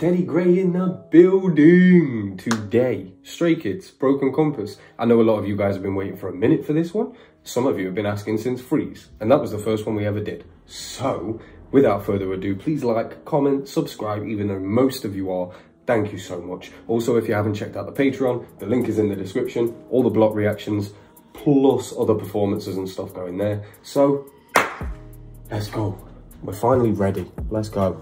TeddyGrey in the building today. Stray Kids, Broken Compass. I know a lot of you guys have been waiting for a minute for this one. Some of you have been asking since Freeze, and that was the first one we ever did. So, without further ado, please like, comment, subscribe, even though most of you are. Thank you so much. Also, if you haven't checked out the Patreon, the link is in the description. All the block reactions, plus other performances and stuff going there. So, let's go. We're finally ready. Let's go.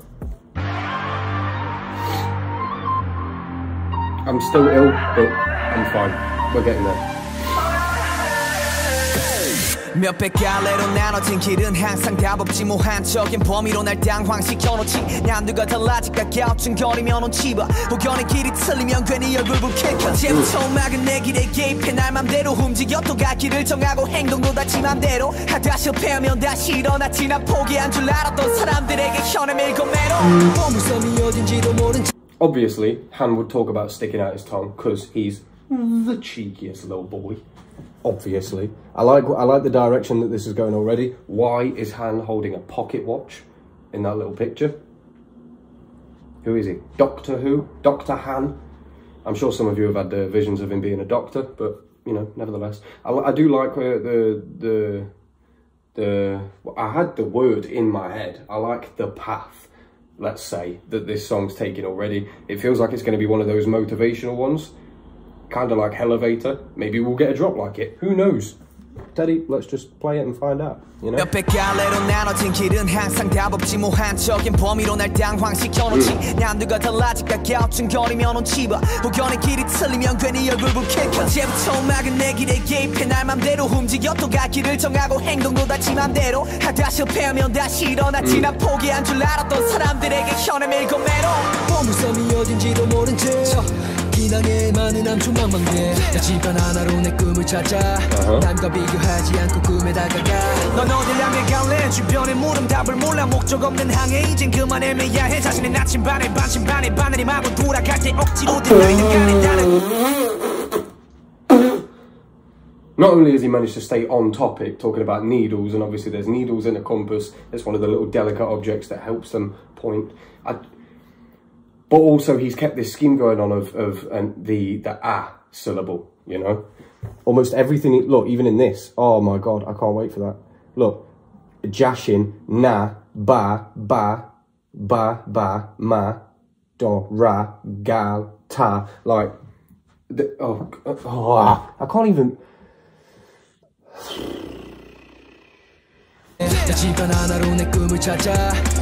I'm still ill, but I'm fine. We're getting there. 몇백 갈래로 나눠진 길은 항상 답없지 모한적인 범위로 날 당황시켜놓지 남들과 달라질까 갸우뚱거리며 눈치 봐 혹여내 길이 틀리면 괜히 얼굴 붉힐까 언제부터 막은 내 길에 개입해 날 맘대로 움직여 또 갈 길을 정하고 행동도 다 지 맘대로 하다 실패하면 다시 일어났지 난 포기한 줄 알았던 사람들에게 현을 밀고 매로 보물섬이 어딘지도 모른 Obviously, Han would talk about sticking out his tongue because he's the cheekiest little boy. Obviously. I like the direction that this is going already. Why is Han holding a pocket watch in that little picture? Who is he? Doctor Who? Dr. Han? I'm sure some of you have had the visions of him being a doctor, but, you know, nevertheless. I do like I had the word in my head. I like the path, let's say, that this song's taking already. It feels like it's going to be one of those motivational ones. Kind of like Elevator. Maybe we'll get a drop like it. Who knows? Teddy, let's just play it and find out, you know? 몇백 갈래로 나눠진 길은 항상 답없지 모한적인 범위로 날 당황시켜놓지 남들과 달라질까 갸우뚱거리며 눈치 봐 혹여내 길이 틀리면 괜히 얼굴 붉힐까 언제부터 막은 내 길에 개입해 날 맘대로 움직여 또 갈 길을 정하고 행동도 다 지 맘대로 하다 실패하면 다시 일어났지 난 포기한 줄 알았던 사람들에게 현을 밀고 매로 보물섬이 어딘지도 모른 채 기낭에 많은 암초망망대 집안 하나로 내 꿈을 찾아 남과 비교하지 않고 꿈에 다가가 넌 어딜 향해 갈래 주변에 물음 답을 몰라 목적 없는 항해 이젠 그만 헤매야 해 자신의 나침반에 반신반에 바늘임하고 돌아갈 때 억지로 들리는 간에 다른 Not only has he managed to stay on topic, talking about needles, and obviously there's needles in a compass, it's one of the little delicate objects that helps them point. But also he's kept this scheme going on of the ah syllable, you know? Almost everything, look, even in this, oh my God, I can't wait for that. Look, jashin, na, ba, ma, do, ra, gal, ta, like, I can't even... 집안 하나로 내 꿈을 찾아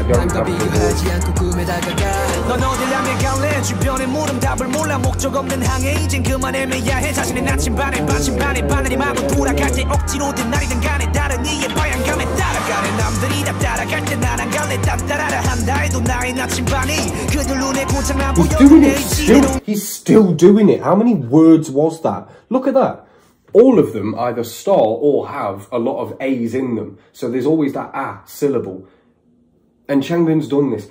남과 비교하지 않고 꿈에 다가가 넌 어딜 향해 갈래 주변에 물음 답을 몰라 목적 없는 항해 이젠 그만 헤매야 해 자신의 나침반에 반신반에 바늘임하고 돌아갈 때 억지로든 날이든 간에 다른 이의 방향감에 따라가네 남들이 다 따라갈 때 난 안 갈래 딴따라라 한다 해도 나의 나침반이 그들 눈에 고장 안 보여도 내 지혜로 He's still doing it. How many words was that? Look at that. All of them either start or have a lot of A's in them. So there's always that ah syllable. And Changbin's done this.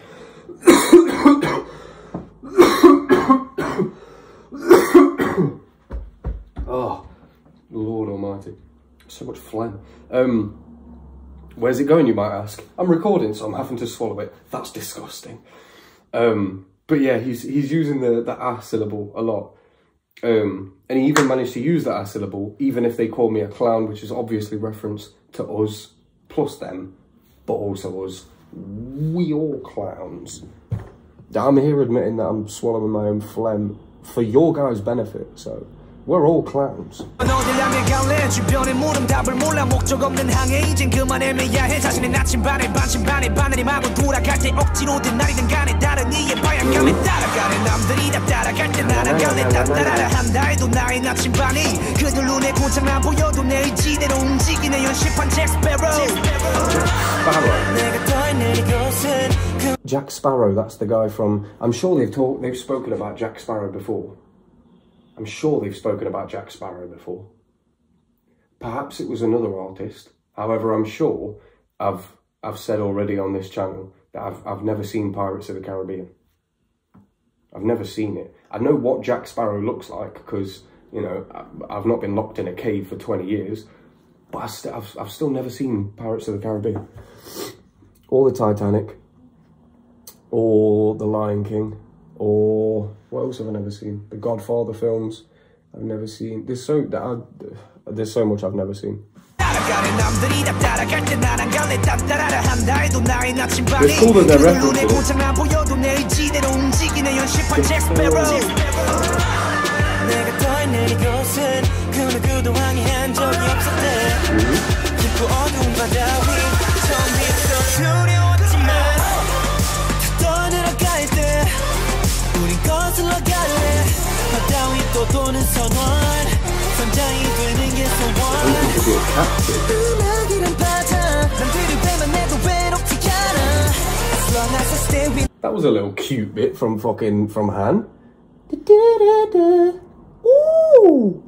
Oh, Lord almighty. So much phlegm. Where's it going, you might ask? I'm recording, so I'm having to swallow it. That's disgusting. But yeah, he's using the ah syllable a lot. And he even managed to use that as syllable, even if they call me a clown, which is obviously reference to us, plus them, but also us. We all clowns. I'm here admitting that I'm swallowing my own phlegm for your guys' benefit, so we're all clowns. 주변에 물음 답을 몰라 목적 없는 항해 이젠 그만 헤매야 해 자신의 나침반에 반신반에 바늘임하고 돌아갈 때 억지로든 날이든 간에 다른 이의 방향감에 따라가네 남들이 다 따라갈 때 난 안 갈래 딴따라라 한다 해도 나의 나침반이 그들 눈에 고장 안 보여도 내 의지대로 움직이네 연식한 잭 스패로 Jack Sparrow, that's the guy from... I'm sure they've spoken about Jack Sparrow before. I'm sure they've spoken about Jack Sparrow before. Perhaps it was another artist. However, I'm sure I've said already on this channel that I've never seen Pirates of the Caribbean. I've never seen it. I know what Jack Sparrow looks like because, you know, I've not been locked in a cave for 20 years. But I've still never seen Pirates of the Caribbean. Or the Titanic. Or the Lion King. Or what else have I never seen? The Godfather films. I've never seen. There's so much I've never seen. It's cool that they're referencing That was a little cute bit from Han. Ooh.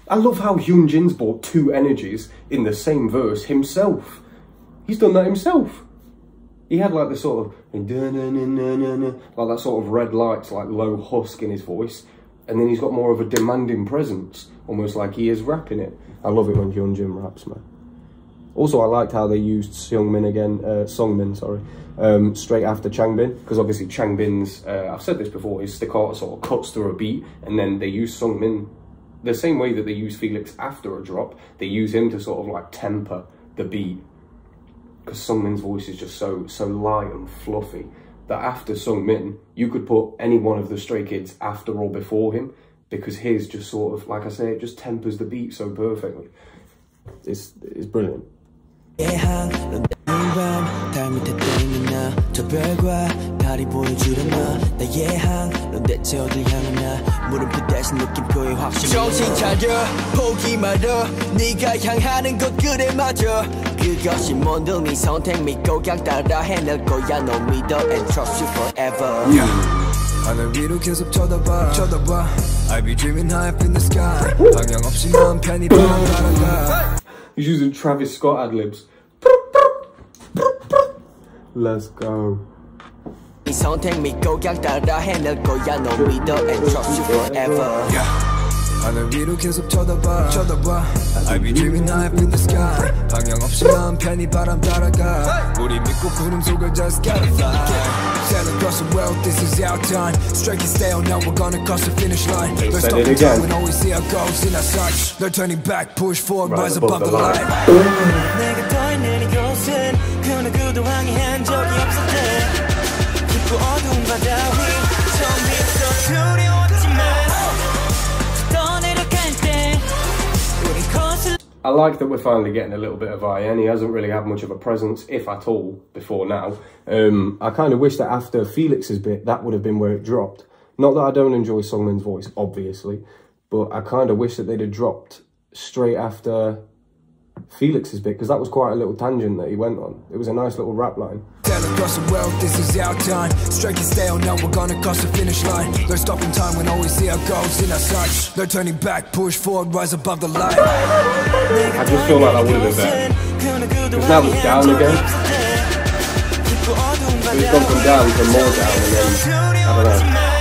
I love how Hyunjin's brought two energies in the same verse himself. He's done that himself. He had like the sort of like that sort of red lights, like low husk in his voice, and then he's got more of a demanding presence, almost like he is rapping it. I love it when Hyunjin raps, man. Also, I liked how they used Sungmin, straight after Changbin, because obviously Changbin's, I've said this before, his staccato sort of cuts through a beat, and then they use Sungmin the same way that they use Felix after a drop. They use him to sort of like temper the beat, because Sungmin's voice is just so light and fluffy that after Sungmin, you could put any one of the Stray Kids after or before him, because his just sort of, like I say, it just tempers the beat so perfectly. It's brilliant. He's using Travis Scott ad-libs. Let's go. 하늘 위로 계속 쳐다봐 I be dreaming high up in the sky 방향 없이 마음 편히 바람 따라가 우리 믿고 구름 속을 just gotta fly Sail across the world, this is our time Stray Kids stay on now, we're gonna cross the finish line Let's stop the time and always see our goals in our sights No turning back, push forward, rise above the light 내가 더 있는 이곳은 그 누구도 항의한 적이 없을 때 깊고 어두운 바다 위 처음부터 두려웠지만 I like that we're finally getting a little bit of IN. He hasn't really had much of a presence, if at all, before now. I kind of wish that after Felix's bit, that would have been where it dropped. Not that I don't enjoy Sungmin's voice, obviously, but I kind of wish that they'd have dropped straight after Felix's bit, because that was quite a little tangent that he went on. It was a nice little rap line. Across the world, this is our time. Stray Kids stay on now, we're gonna cross the finish line. They're stopping time when always see our goals in our sights. They're turning back, push forward, rise above the light. I just feel like that would have been better. Because now it's down again. We've gone from down to more down and then, I don't know.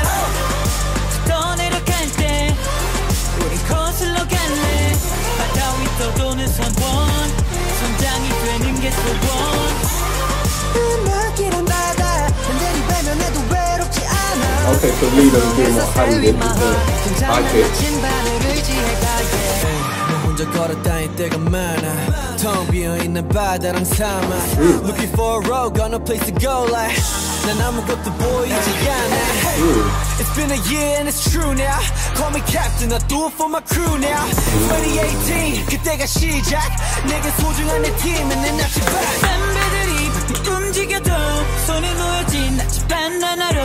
Okay, so Lino's doing what Han did with the high pitch. Looking for a road, got no place to go like 난 아무것도 보이지 않아 It's been a year and it's true now Call me captain, I do it for my crew now 2018, 그때가 시작 내게 소중한 내 팀은 내 낯이 back 선배들이 움직여도 손에 놓여진 나치반 하나로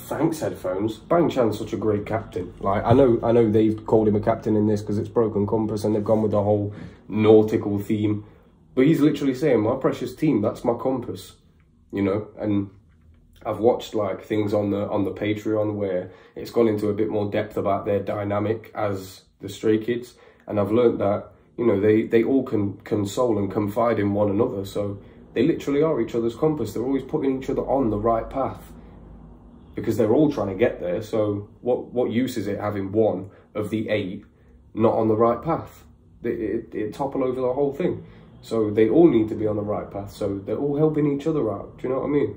Thanks, headphones. Bang Chan's such a great captain. Like I know they've called him a captain in this because it's Broken Compass and they've gone with the whole nautical theme. But he's literally saying, my precious team, that's my compass. You know, and I've watched like things on the Patreon where it's gone into a bit more depth about their dynamic as the Stray Kids, and I've learned that, you know, they all can console and confide in one another, so they literally are each other's compass. They're always putting each other on the right path because they're all trying to get there. So what use is it having one of the 8 not on the right path? It topple over the whole thing. So they all need to be on the right path, so they're all helping each other out. Do you know what I mean?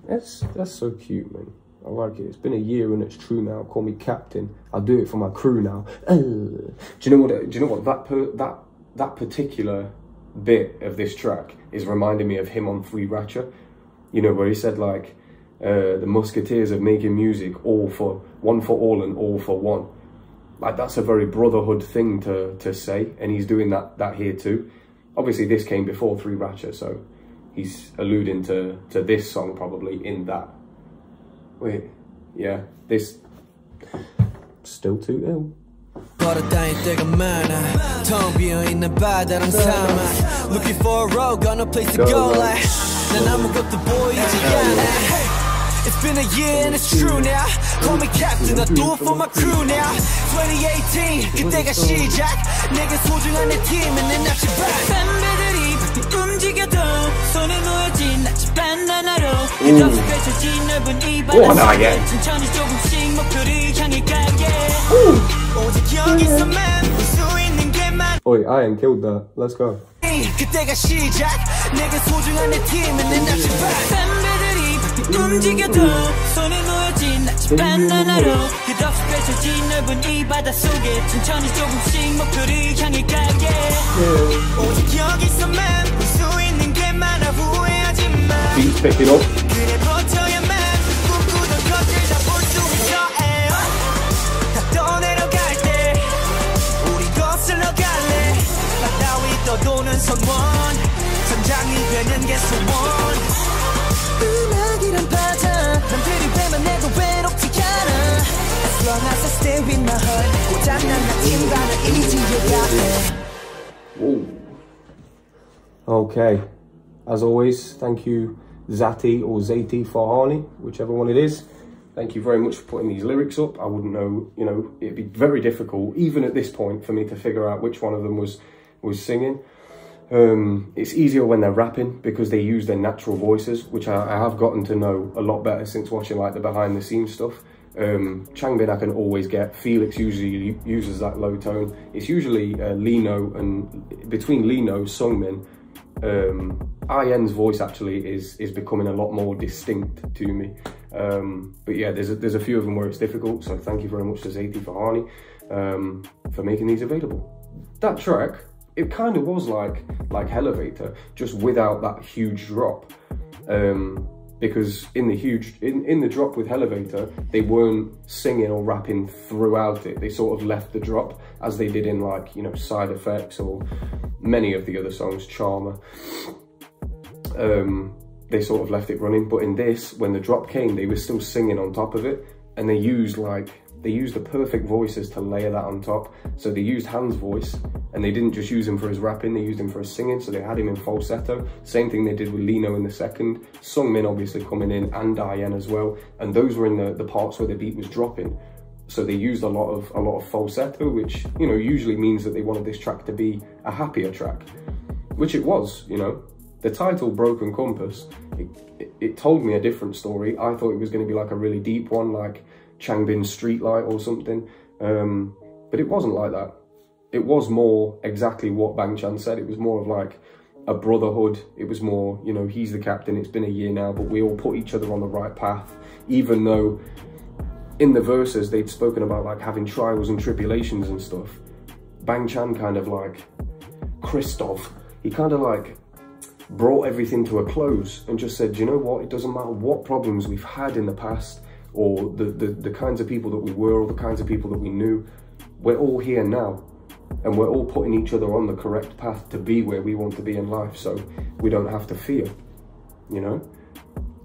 That's so cute, man. I like it. It's been a year and it's true now. Call me captain. I'll do it for my crew now. Do you know what? That particular bit of this track is reminding me of him on Free Ratchet. You know, where he said like, the musketeers of making music, all for one for all and all for one. Like, that's a very brotherhood thing to say, and he's doing that here too. Obviously, this came before Free Ratchet, so he's alluding to this song probably in that. Wait, yeah, this still too ill. Looking for a road, got no place to go. Like, it's been a year and it's true now. Call me captain, I do it for my crew now. 2018, 그때가 시작. 내게 소중한 내 팀은 내 낯이 back. 팬배들이 움직여도 손에 놓여진 나침반 하나로 끝없이 펼쳐진 넓은 이 바다 천천히 조금씩 목표를 향해 가게. 오직 여기서만 볼 수 있는 게 많아. Oi, I ain't killed that. Let's go. 그때가 시작. 내게 소중한 내 팀은 내 낯이 back. 움직여도 손에 놓여진 나침반 하나로 끝없이 펼쳐진 넓은 이 바다 속에 천천히 조금씩 목표를 향해 가게. 오직 여기서만 볼 수 있는 게 많아 후회하지 마. 그래 버텨야만 꿈꾸던 것들 다 볼 수 있어. 다 떠내려갈 때 우리 거슬러 갈래. 바다 위 떠도는 선원 선장이 되는 게 소원. 음악이란 바다 남들이 뵈면 내도 외롭지 않아. As long as I stay with my heart 고장난 나침반을 이지어가네. Okay, as always, thank you Zati or Zati Farhani, whichever one it is. Thank you very much for putting these lyrics up. I wouldn't know, you know, it'd be very difficult even at this point for me to figure out which one of them was singing. It's easier when they're rapping because they use their natural voices, which I have gotten to know a lot better since watching like the behind the scenes stuff. Changbin I can always get. Felix usually uses that low tone. It's usually Lino, and between Lino, Sungmin, IN's voice actually is becoming a lot more distinct to me. But yeah, there's a few of them where it's difficult, so thank you very much to Zati Farhani for making these available. That track, it kind of was like Elevator, just without that huge drop. Because in the drop with Elevator, they weren't singing or rapping throughout it. They sort of left the drop, as they did in like, you know, Side Effects or many of the other songs, Charmer. They sort of left it running. But in this, when the drop came, they were still singing on top of it, and they used the perfect voices to layer that on top. So they used Han's voice, and they didn't just use him for his rapping, they used him for his singing, so they had him in falsetto. Same thing they did with Lino in the second. Sungmin obviously coming in, and Diane as well, and those were in the parts where the beat was dropping. So they used a lot of falsetto, which, you know, usually means that they wanted this track to be a happier track, which it was, you know. The title, Broken Compass, it told me a different story. I thought it was going to be like a really deep one, like Changbin's Streetlight or something, but it wasn't like that. It was more exactly what Bang Chan said. It was more of like a brotherhood. It was more, you know, he's the captain, it's been a year now, but we all put each other on the right path. Even though in the verses they'd spoken about like having trials and tribulations and stuff, Bang Chan kind of like, Christoph, he kind of like brought everything to a close and just said, you know what, it doesn't matter what problems we've had in the past, or the kinds of people that we were, or the kinds of people that we knew, we're all here now, and we're all putting each other on the correct path to be where we want to be in life, so we don't have to fear, you know.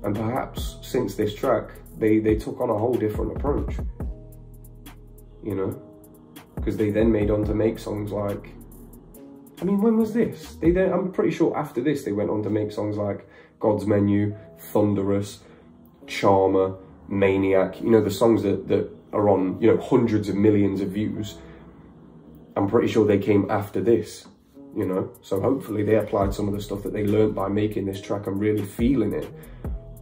And perhaps since this track, they took on a whole different approach, you know, because they then made on to make songs like, I mean, when was this? I'm pretty sure after this they went on to make songs like God's Menu, Thunderous, Charmer, Maniac, you know, the songs that are on, you know, hundreds of millions of views. I'm pretty sure they came after this, you know, so hopefully they applied some of the stuff that they learned by making this track and really feeling it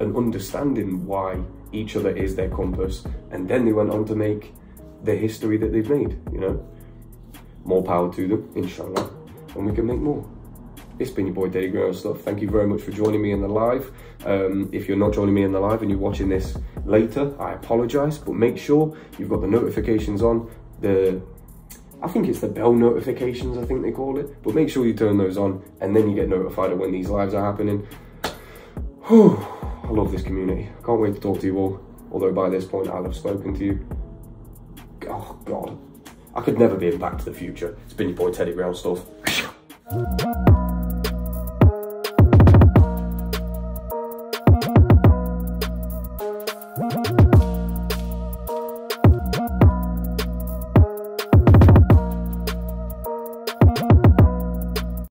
and understanding why each other is their compass, and then they went on to make the history that they've made, you know. More power to them, inshallah, and we can make more. It's been your boy TeddyGrey and stuff. Thank you very much for joining me in the live. If you're not joining me in the live and you're watching this later, I apologise, but make sure you've got the notifications on, I think it's the bell notifications, I think they call it, but make sure you turn those on, and then you get notified of when these lives are happening. Whew, I love this community. I can't wait to talk to you all, although by this point I'll have spoken to you. Oh God, I could never be in Back to the Future. It's been your boy TeddyGrey and stuff.